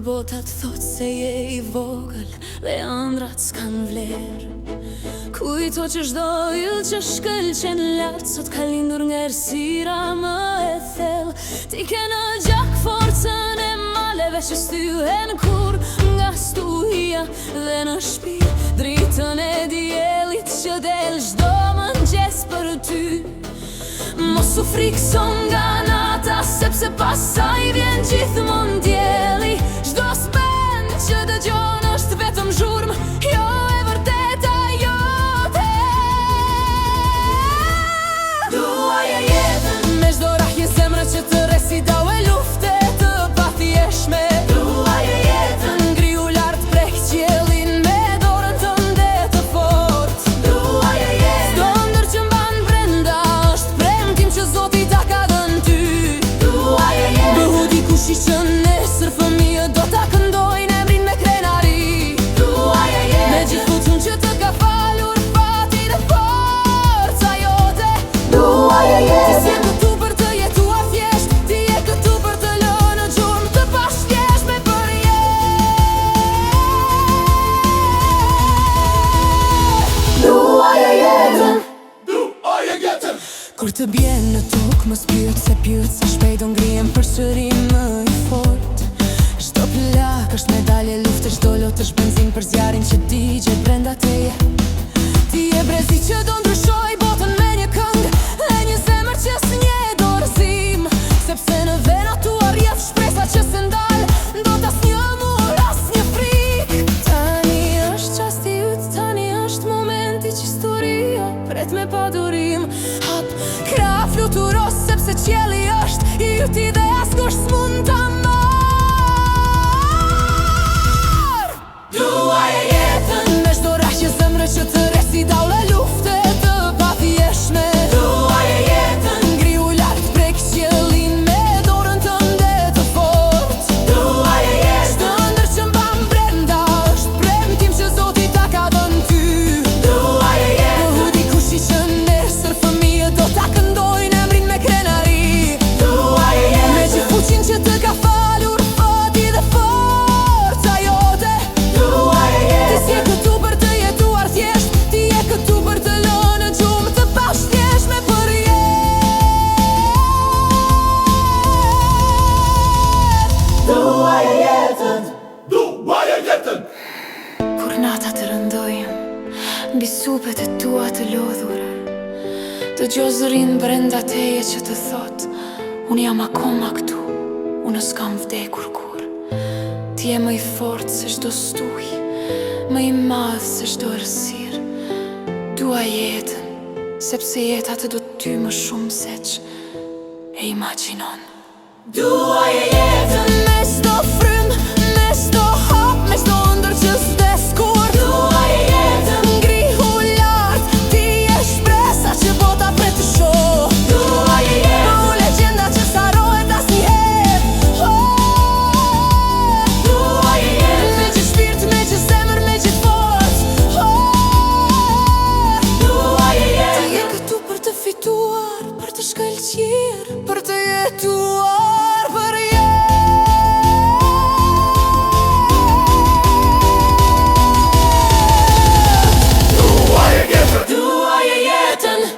botat thot se je I vogël dhe ëndrat s'kan vler. Kujto që çdo yll që shkëlqen lart sot ka lindur nga errësira më e thellë. Ti ke në gjak forcën e maleve që styhen kur nga stuhia dhe në shtëpi dritën e diellit që del çdo mëngjes për ty. Mos u frikson nga nata sepse pasaj vjen gjithmonë dielli. Çdo spend që dëgjon është vetëm zhurmë, jo e vërteta jote. Duaja jetën me çdo rahje zemre që të rresi dau e lufte të pathjeshme. Duaja jetën ngriu lart prek qiellin me dorën tënde të fortë. Duaja jetën çdo ndër që mban brenda është premtim që Zoti ta ka dhënë ty. Duaja jetën bëhu dikush I që nesër fëmijët do ta këndojnë emrin me krenari. Duaja jetën me gjithë futun që të ka falur fati dhe forca jote. Duaja jetën ti je këtu për të jetuar thjesht, ti je këtu për të lënë gjurmë të pashtjeshme për jetë. Duaja jetën, duaja jetën. Kur të bjen në tokë mos pyet se sa shpejt do ngrihem përsëri më I fortë. Çdo plak është medalje lufte, çdo lot është benzin për zjarrin që digjet brenda teje. Ti je brezi që do ndryshoj botën me një këngë dhe një zemër që s'njeh dorëzim, sepse në vena tua rrjedh shpresa që se ndal, ndot asnjë mur, asnjë frikë. Tani është çasti yt, tani është momenti që historia pret me padurim. Hap krah fluturo sepse qielli është I yti dhe askush s'mund ta marr. Duaja jetën me çdo rahje zemre që të rresi dau e lufte të pathjeshme. Duaja jetën ngriu lart prek qiellin me dorën tënde të fortë. Duaja jetën çdo ndër që mban brenda është premtim që Zoti ta ka dhënë ty. Duaja jetën bëhu dikush I që nesër fëmijët do ta këndojnë emrin me krenari. Duaja jetën me gjithë fuqin që të ka falur fati dhe forca jote. Duaja jetën ti je këtu për të jetuar thjesht, ti je këtu për të lënë gjurmë të pashtjeshme për jetë. Duaja jetën, duaja jetën. Kur natat të rëndojnë mbi supet e tua të lodhura, dëgjoj zërin brenda teje që të thot unë jam akoma këtu, unë s'kam vdekur kur. Ti je më I fortë se çdo stuhi, më I madh se çdo errësirë. Dua jetën sepse jeta të do ty më shumë se që e imagjinon. Duaja jetën